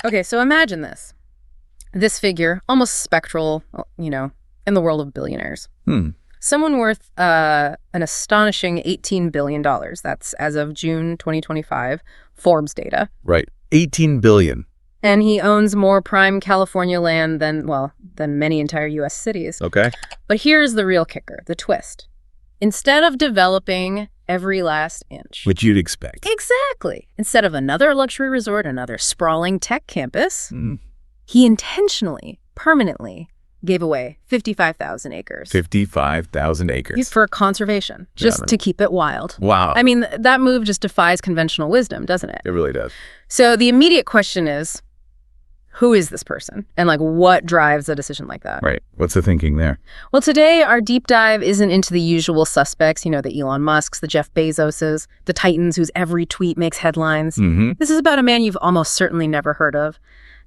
Okay, so imagine this. This figure, almost spectral, in the world of billionaires. Someone worth an astonishing $18 billion. That's as of June 2025, Forbes data. Right. 18 billion. And he owns more prime California land than many entire U.S. cities. Okay. But here's the real kicker, the twist. Instead of developing every last inch. Which you'd expect. Exactly. Instead of another luxury resort, another sprawling tech campus, he intentionally, permanently gave away 55,000 acres. 55,000 acres. For conservation, just to keep it wild. Wow. I mean, that move just defies conventional wisdom, doesn't it? It really does. So the immediate question is, who is this person? And what drives a decision like that? Right. What's the thinking there? Well, today our deep dive isn't into the usual suspects, the Elon Musks, the Jeff Bezoses, the titans whose every tweet makes headlines. This is about a man you've almost certainly never heard of,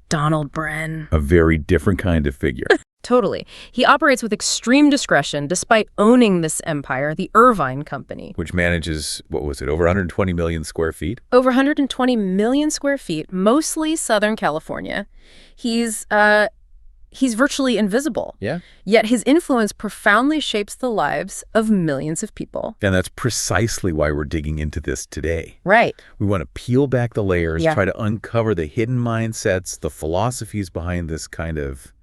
Donald Bren. A very different kind of figure. Totally. He operates with extreme discretion despite owning this empire, the Irvine company. Which manages, what was it, over 120 million square feet? Over 120 million square feet, mostly Southern California. He's virtually invisible. Yeah. Yet his influence profoundly shapes the lives of millions of people. And that's precisely why we're digging into this today. Right. We want to peel back the layers, try to uncover the hidden mindsets, the philosophies behind this kind of,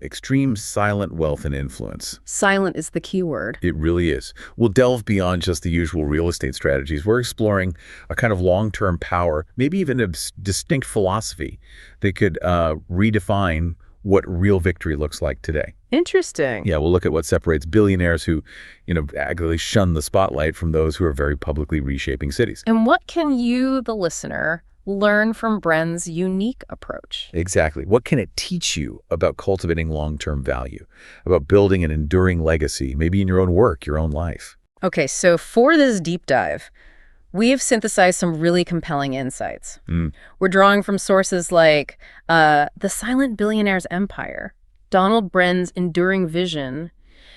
extreme silent wealth and influence. Silent is the key word. It really is. We'll delve beyond just the usual real estate strategies. We're exploring a kind of long-term power, maybe even a distinct philosophy that could redefine what real victory looks like today. Interesting. Yeah, we'll look at what separates billionaires who, actively shun the spotlight from those who are very publicly reshaping cities. And what can you, the listener, learn from Bren's unique approach? Exactly. What can it teach you about cultivating long-term value, about building an enduring legacy, maybe in your own work, your own life? Okay, so for this deep dive, we have synthesized some really compelling insights. We're drawing from sources like The Silent Billionaire's Empire, Donald Bren's Enduring Vision,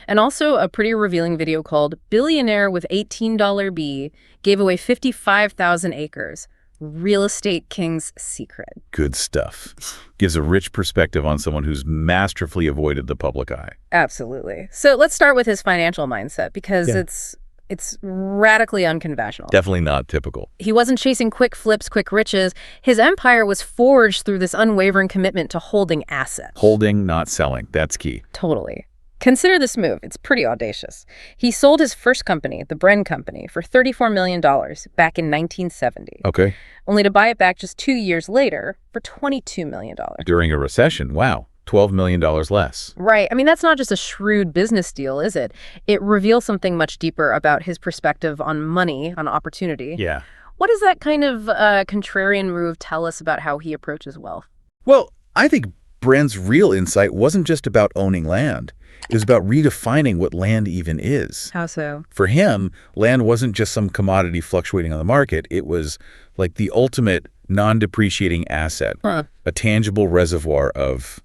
and also a pretty revealing video called Billionaire with $18 B Gave Away 55,000 Acres. Real Estate King's Secret. Good stuff. Gives a rich perspective on someone who's masterfully avoided the public eye. Absolutely. So let's start with his financial mindset because it's radically unconventional. Definitely not typical. He wasn't chasing quick flips, quick riches. His empire was forged through this unwavering commitment to holding assets. Holding, not selling. That's key. Totally. Consider this move. It's pretty audacious. He sold his first company, the Bren Company, for $34 million back in 1970. Okay. Only to buy it back just 2 years later for $22 million. During a recession. Wow. $12 million less. Right. I mean, that's not just a shrewd business deal, is it? It reveals something much deeper about his perspective on money, on opportunity. Yeah. What does that kind of contrarian move tell us about how he approaches wealth? Well, I think Bren's real insight wasn't just about owning land. It was about redefining what land even is. How so? For him, land wasn't just some commodity fluctuating on the market. It was like the ultimate non-depreciating asset, a tangible reservoir of,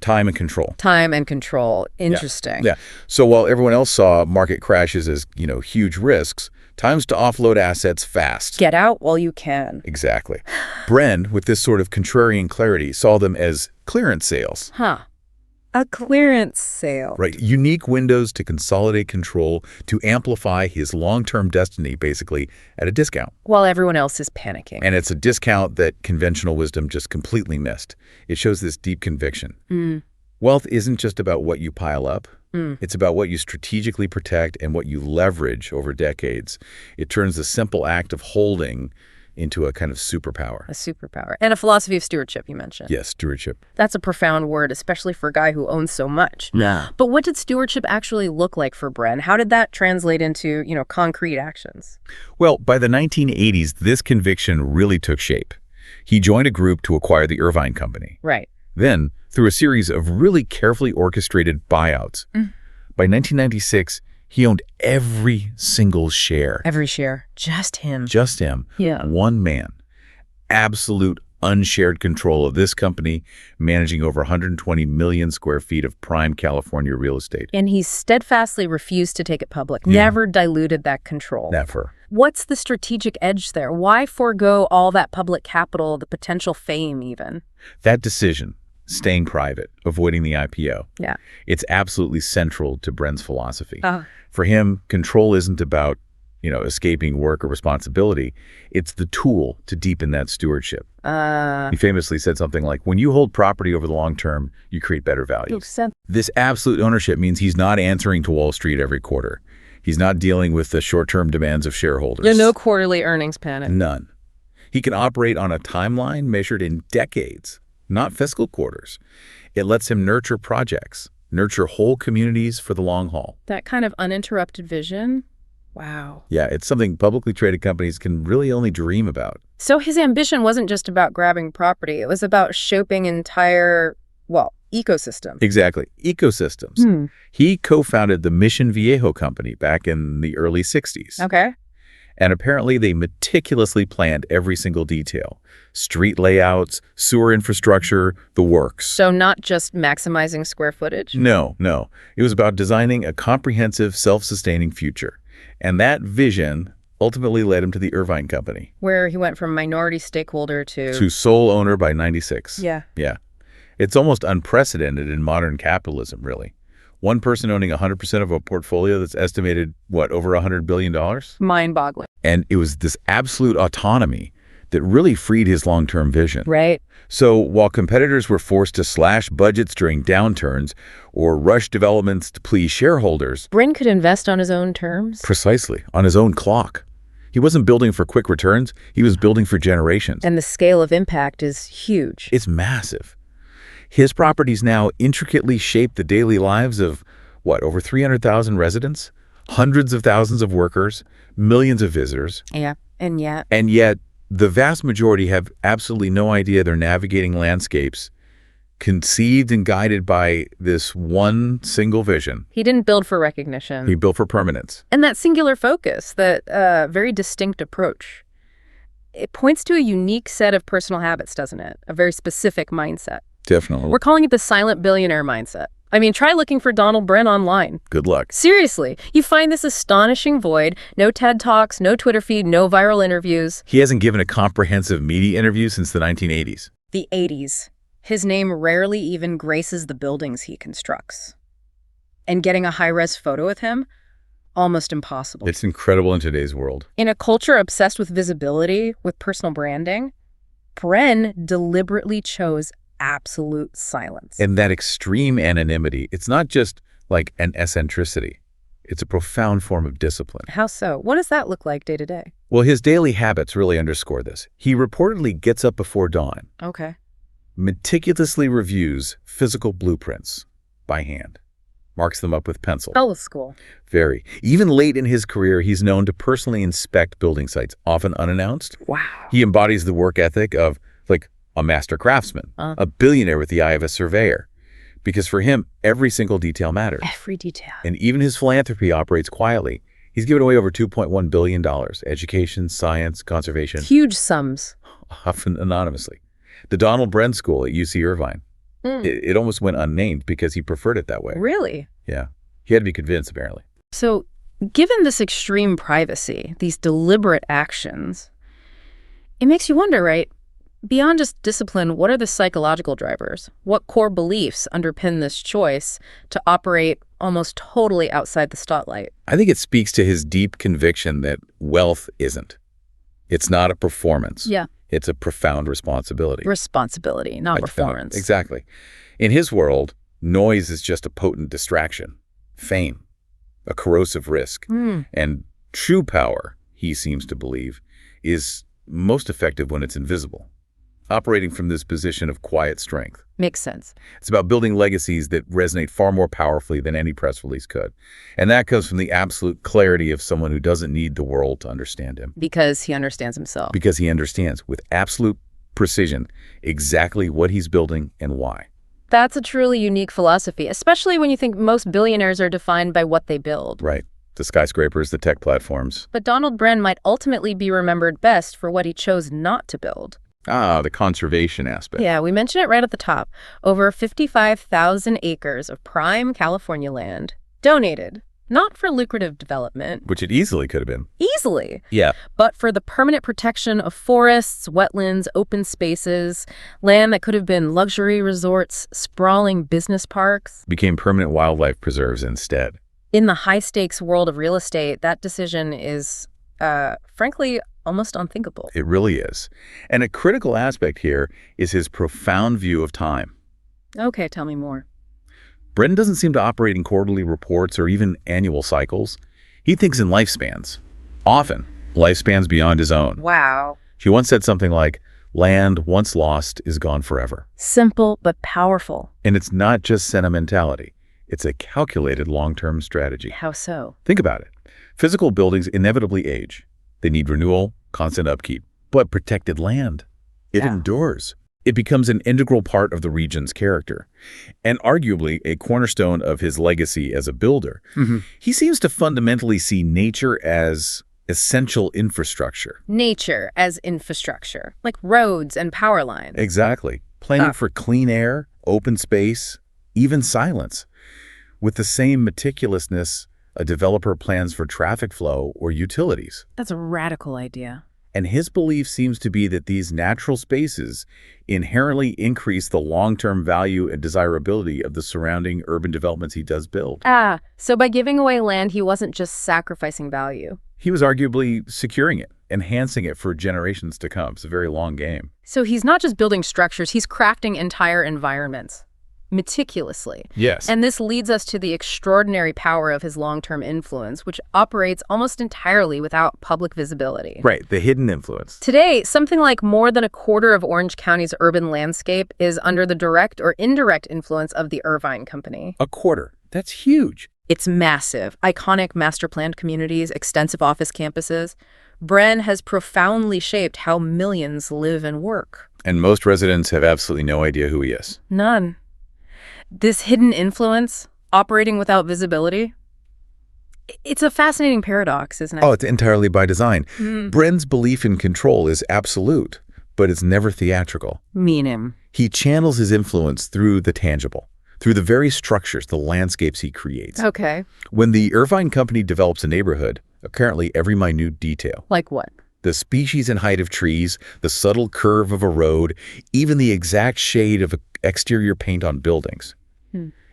time and control. Time and control. Interesting. Yeah. So while everyone else saw market crashes as, huge risks, time's to offload assets fast. Get out while you can. Exactly. Bren, with this sort of contrarian clarity, saw them as clearance sales. A clearance sale. Right. Unique windows to consolidate control, to amplify his long-term destiny, basically, at a discount. While everyone else is panicking. And it's a discount that conventional wisdom just completely missed. It shows this deep conviction. Wealth isn't just about what you pile up. It's about what you strategically protect and what you leverage over decades. It turns the simple act of holding into a kind of superpower. A superpower. And a philosophy of stewardship, you mentioned. Yes, stewardship. That's a profound word, especially for a guy who owns so much. Yeah. But what did stewardship actually look like for Bren? How did that translate into, concrete actions? Well, by the 1980s, this conviction really took shape. He joined a group to acquire the Irvine Company. Right. Then, through a series of really carefully orchestrated buyouts, by 1996, he owned every single share. Every share. Just him. Just him. Yeah. One man. Absolute unshared control of this company, managing over 120 million square feet of prime California real estate. And he steadfastly refused to take it public. Never diluted that control. Never. What's the strategic edge there? Why forego all that public capital, the potential fame even? That decision, staying private, avoiding the IPO, Yeah. it's absolutely central to Bren's philosophy. For him, control isn't about, escaping work or responsibility. It's the tool to deepen that stewardship. He famously said something like, when you hold property over the long term, you create better value. This absolute ownership means he's not answering to Wall Street every quarter. He's not dealing with the short-term demands of shareholders. There's no quarterly earnings panic. None. He can operate on a timeline measured in decades, not fiscal quarters. It lets him nurture projects, nurture whole communities for the long haul. That kind of uninterrupted vision. Wow. Yeah, it's something publicly traded companies can really only dream about. So his ambition wasn't just about grabbing property. It was about shaping entire, ecosystems. Exactly. Ecosystems. He co-founded the Mission Viejo company back in the early 60s. Okay. And apparently they meticulously planned every single detail. Street layouts, sewer infrastructure, the works. So not just maximizing square footage? No. It was about designing a comprehensive, self-sustaining future. And that vision ultimately led him to the Irvine company. Where he went from minority stakeholder to sole owner by 96. Yeah. It's almost unprecedented in modern capitalism, really. One person owning 100% of a portfolio that's estimated, over $100 billion? Mind-boggling. And it was this absolute autonomy that really freed his long-term vision. Right. So while competitors were forced to slash budgets during downturns or rush developments to please shareholders, Bren could invest on his own terms? Precisely, on his own clock. He wasn't building for quick returns, he was building for generations. And the scale of impact is huge. It's massive. His properties now intricately shape the daily lives of, over 300,000 residents, hundreds of thousands of workers, millions of visitors. Yeah, and yet, the vast majority have absolutely no idea they're navigating landscapes conceived and guided by this one single vision. He didn't build for recognition. He built for permanence. And that singular focus, that very distinct approach, it points to a unique set of personal habits, doesn't it? A very specific mindset. Definitely. We're calling it the silent billionaire mindset. I mean, try looking for Donald Bren online. Good luck. Seriously, you find this astonishing void. No TED Talks, no Twitter feed, no viral interviews. He hasn't given a comprehensive media interview since the 1980s. The 80s. His name rarely even graces the buildings he constructs. And getting a high-res photo with him, almost impossible. It's incredible in today's world. In a culture obsessed with visibility, with personal branding, Bren deliberately chose absolute silence. And that extreme anonymity, it's not just like an eccentricity. It's a profound form of discipline. How so? What does that look like day to day? Well, his daily habits really underscore this. He reportedly gets up before dawn. Okay. Meticulously reviews physical blueprints by hand. Marks them up with pencil. Old school. Very. Even late in his career, he's known to personally inspect building sites, often unannounced. Wow. He embodies the work ethic of, a master craftsman, a billionaire with the eye of a surveyor. Because for him, every single detail matters. Every detail. And even his philanthropy operates quietly. He's given away over $2.1 billion, education, science, conservation. Huge sums. Often anonymously. The Donald Bren School at UC Irvine. It almost went unnamed because he preferred it that way. Really? Yeah. He had to be convinced, apparently. So, given this extreme privacy, these deliberate actions, it makes you wonder, right? Beyond just discipline, what are the psychological drivers? What core beliefs underpin this choice to operate almost totally outside the spotlight? I think it speaks to his deep conviction that wealth isn't. It's not a performance. Yeah. It's a profound responsibility. Responsibility, not performance. Exactly. In his world, noise is just a potent distraction. Fame, a corrosive risk. And true power, he seems to believe, is most effective when it's invisible. Operating from this position of quiet strength. Makes sense. It's about building legacies that resonate far more powerfully than any press release could. And that comes from the absolute clarity of someone who doesn't need the world to understand him. Because he understands himself. Because he understands with absolute precision exactly what he's building and why. That's a truly unique philosophy, especially when you think most billionaires are defined by what they build. Right. The skyscrapers, the tech platforms. But Donald Bren might ultimately be remembered best for what he chose not to build. The conservation aspect. Yeah, we mentioned it right at the top. Over 55,000 acres of prime California land donated Not for lucrative development. Which it easily could have been. Easily. Yeah. But for the permanent protection of forests, wetlands, open spaces, land that could have been luxury resorts, sprawling business parks. Became permanent wildlife preserves instead. In the high-stakes world of real estate, that decision is, frankly, almost unthinkable. It really is. And a critical aspect here is his profound view of time. Okay, tell me more. Bren doesn't seem to operate in quarterly reports or even annual cycles. He thinks in lifespans. Often, lifespans beyond his own. Wow. He once said something like, land once lost is gone forever. Simple but powerful. And it's not just sentimentality. It's a calculated long-term strategy. How so? Think about it. Physical buildings inevitably age. They need renewal, constant upkeep. But protected land, it endures. It becomes an integral part of the region's character, and arguably a cornerstone of his legacy as a builder. He seems to fundamentally see nature as essential infrastructure. Nature as infrastructure, like roads and power lines. Exactly. Planning for clean air, open space, even silence. With the same meticulousness a developer plans for traffic flow or utilities. That's a radical idea. And his belief seems to be that these natural spaces inherently increase the long-term value and desirability of the surrounding urban developments he does build. So by giving away land, he wasn't just sacrificing value. He was arguably securing it, enhancing it for generations to come. It's a very long game. So he's not just building structures, he's crafting entire environments meticulously. Yes. And this leads us to the extraordinary power of his long-term influence, which operates almost entirely without public visibility. Right, the hidden influence. Today, something like more than a quarter of Orange County's urban landscape is under the direct or indirect influence of the Irvine Company. A quarter. That's huge. It's massive. Iconic master-planned communities, extensive office campuses. Bren has profoundly shaped how millions live and work. And most residents have absolutely no idea who he is. None. This hidden influence, operating without visibility, it's a fascinating paradox, isn't it? Oh, it's entirely by design. Bren's belief in control is absolute, but it's never theatrical. Meaning? He channels his influence through the tangible, through the very structures, the landscapes he creates. Okay. When the Irvine Company develops a neighborhood, apparently every minute detail. Like what? The species and height of trees, the subtle curve of a road, even the exact shade of exterior paint on buildings.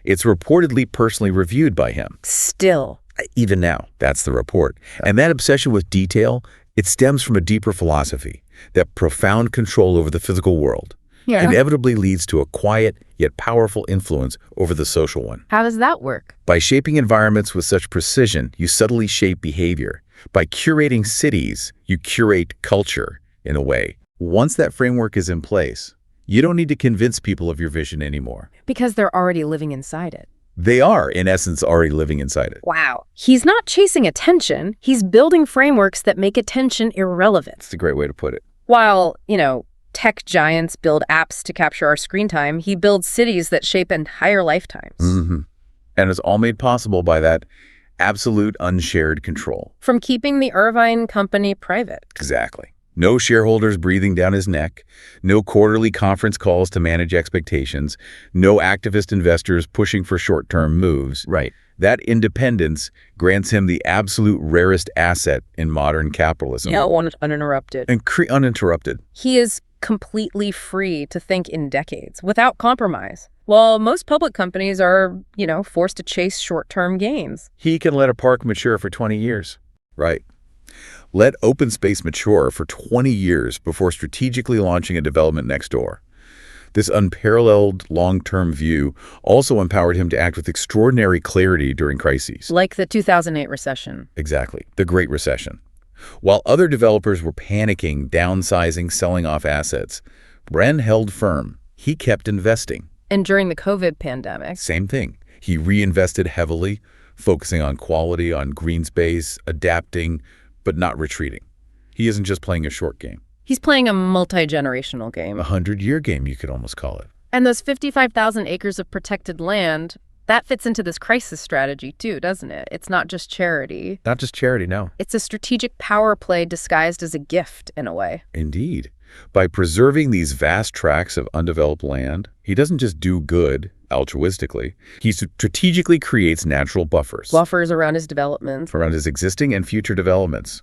It's reportedly personally reviewed by him. Still. Even now, that's the report. And that obsession with detail, it stems from a deeper philosophy, that profound control over the physical world. Inevitably leads to a quiet yet powerful influence over the social one. How does that work? By shaping environments with such precision, you subtly shape behavior. By curating cities, you curate culture, in a way. Once that framework is in place, you don't need to convince people of your vision anymore. Because they're already living inside it. They are, in essence, already living inside it. Wow. He's not chasing attention. He's building frameworks that make attention irrelevant. It's a great way to put it. While, tech giants build apps to capture our screen time, he builds cities that shape entire lifetimes. And it's all made possible by that absolute unshared control. From keeping the Irvine Company private. Exactly. No shareholders breathing down his neck, no quarterly conference calls to manage expectations, no activist investors pushing for short-term moves. Right. That independence grants him the absolute rarest asset in modern capitalism. Yeah, uninterrupted. And uninterrupted. He is completely free to think in decades without compromise. While most public companies are, forced to chase short-term gains. He can let a park mature for 20 years. Right. Let open space mature for 20 years before strategically launching a development next door. This unparalleled long-term view also empowered him to act with extraordinary clarity during crises. Like the 2008 recession. Exactly, the Great Recession. While other developers were panicking, downsizing, selling off assets, Bren held firm. He kept investing. And during the COVID pandemic. Same thing. He reinvested heavily, focusing on quality, on green space, adapting, but not retreating. He isn't just playing a short game. He's playing a multi-generational game. A 100-year game, you could almost call it. And those 55,000 acres of protected land, that fits into this crisis strategy too, doesn't it? It's not just charity. Not just charity, no. It's a strategic power play disguised as a gift, in a way. Indeed. By preserving these vast tracts of undeveloped land, he doesn't just do good, altruistically. He strategically creates natural buffers around his development. around his existing and future developments.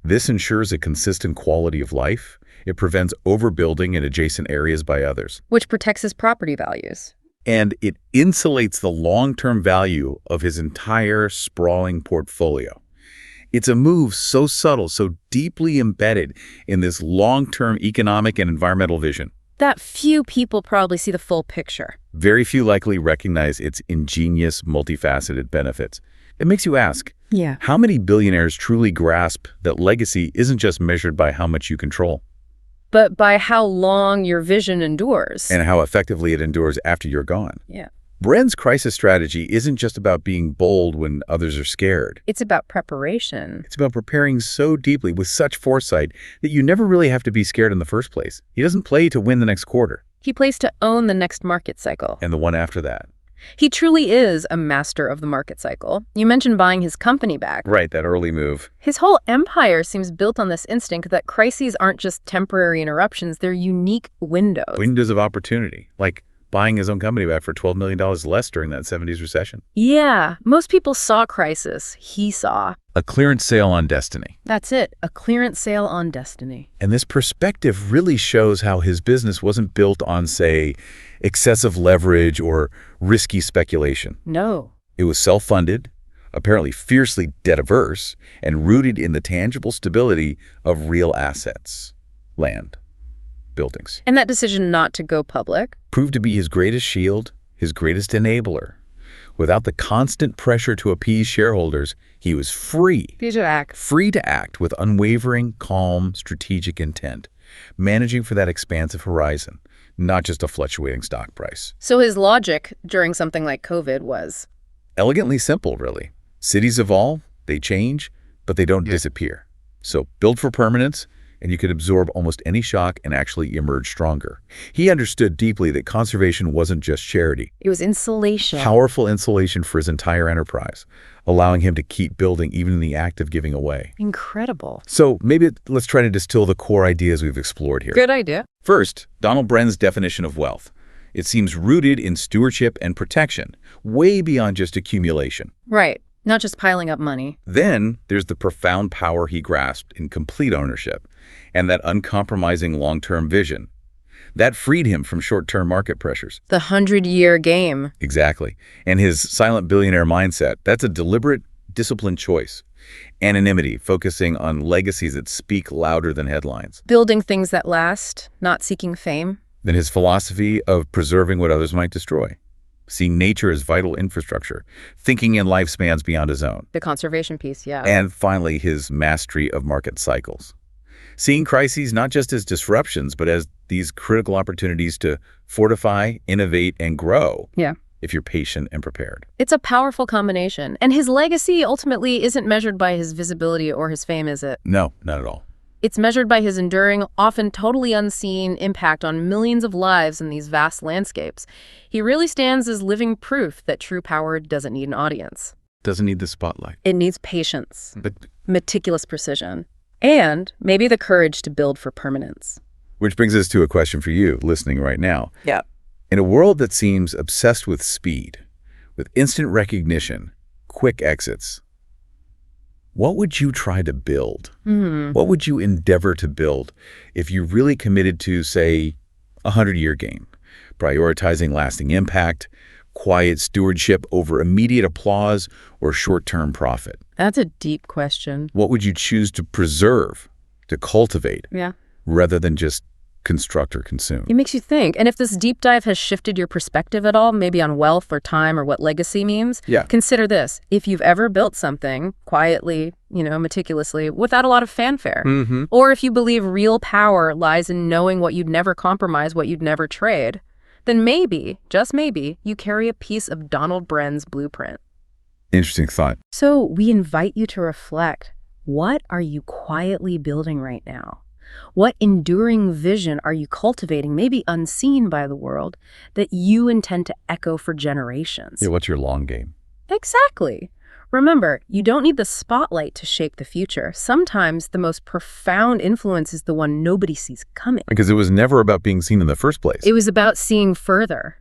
This ensures a consistent quality of life. It prevents overbuilding in adjacent areas by others. Which protects his property values. And it insulates the long-term value of his entire sprawling portfolio. It's a move so subtle, so deeply embedded in this long-term economic and environmental vision that few people probably see the full picture. Very few likely recognize its ingenious, multifaceted benefits. It makes you ask, how many billionaires truly grasp that legacy isn't just measured by how much you control, but by how long your vision endures. And how effectively it endures after you're gone. Yeah. Bren's crisis strategy isn't just about being bold when others are scared. It's about preparation. It's about preparing so deeply with such foresight that you never really have to be scared in the first place. He doesn't play to win the next quarter. He plays to own the next market cycle. And the one after that. He truly is a master of the market cycle. You mentioned buying his company back. Right, that early move. His whole empire seems built on this instinct that crises aren't just temporary interruptions, they're unique windows. Windows of opportunity, like buying his own company back for $12 million less during that 70s recession. Yeah, most people saw crisis. He saw a clearance sale on destiny. That's it, a clearance sale on destiny. And this perspective really shows how his business wasn't built on, say, excessive leverage or risky speculation. No. It was self-funded, apparently fiercely debt-averse, and rooted in the tangible stability of real assets, land, buildings. And that decision not to go public proved to be his greatest shield, his greatest enabler. Without the constant pressure to appease shareholders, he was free. Free to act with unwavering, calm, strategic intent, managing for that expansive horizon, not just a fluctuating stock price. So his logic during something like COVID was elegantly simple, really. Cities evolve, they change, but they don't disappear. So build for permanence, and you could absorb almost any shock and actually emerge stronger. He understood deeply that conservation wasn't just charity. It was insulation. Powerful insulation for his entire enterprise, allowing him to keep building even in the act of giving away. Incredible. So maybe let's try to distill the core ideas we've explored here. Good idea. First, Donald Bren's definition of wealth. It seems rooted in stewardship and protection, way beyond just accumulation. Right. Not just piling up money. Then there's the profound power he grasped in complete ownership and that uncompromising long-term vision. That freed him from short-term market pressures. The 100-year game. Exactly. And his silent billionaire mindset, that's a deliberate, disciplined choice. Anonymity, focusing on legacies that speak louder than headlines. Building things that last, not seeking fame. Then his philosophy of preserving what others might destroy. Seeing nature as vital infrastructure, thinking in lifespans beyond his own. The conservation piece, yeah. And finally, his mastery of market cycles. Seeing crises not just as disruptions, but as these critical opportunities to fortify, innovate, and grow. Yeah. If you're patient and prepared. It's a powerful combination. And his legacy ultimately isn't measured by his visibility or his fame, is it? No, not at all. It's measured by his enduring, often totally unseen impact on millions of lives in these vast landscapes. He really stands as living proof that true power doesn't need an audience. Doesn't need the spotlight. It needs patience, meticulous precision, and maybe the courage to build for permanence. Which brings us to a question for you listening right now. Yeah. In a world that seems obsessed with speed, with instant recognition, quick exits, what would you try to build? What would you endeavor to build if you really committed to, say, a 100-year game, prioritizing lasting impact, quiet stewardship over immediate applause or short-term profit? That's a deep question. What would you choose to preserve, to cultivate, rather than just construct or consume? It makes you think. And if this deep dive has shifted your perspective at all, maybe on wealth or time or what legacy means, consider this. If you've ever built something quietly, meticulously, without a lot of fanfare, or if you believe real power lies in knowing what you'd never compromise, what you'd never trade, then maybe, just maybe, you carry a piece of Donald Bren's blueprint. Interesting thought. So we invite you to reflect. What are you quietly building right now? What enduring vision are you cultivating, maybe unseen by the world, that you intend to echo for generations? Yeah, what's your long game? Exactly. Remember, you don't need the spotlight to shape the future. Sometimes the most profound influence is the one nobody sees coming. Because it was never about being seen in the first place. It was about seeing further.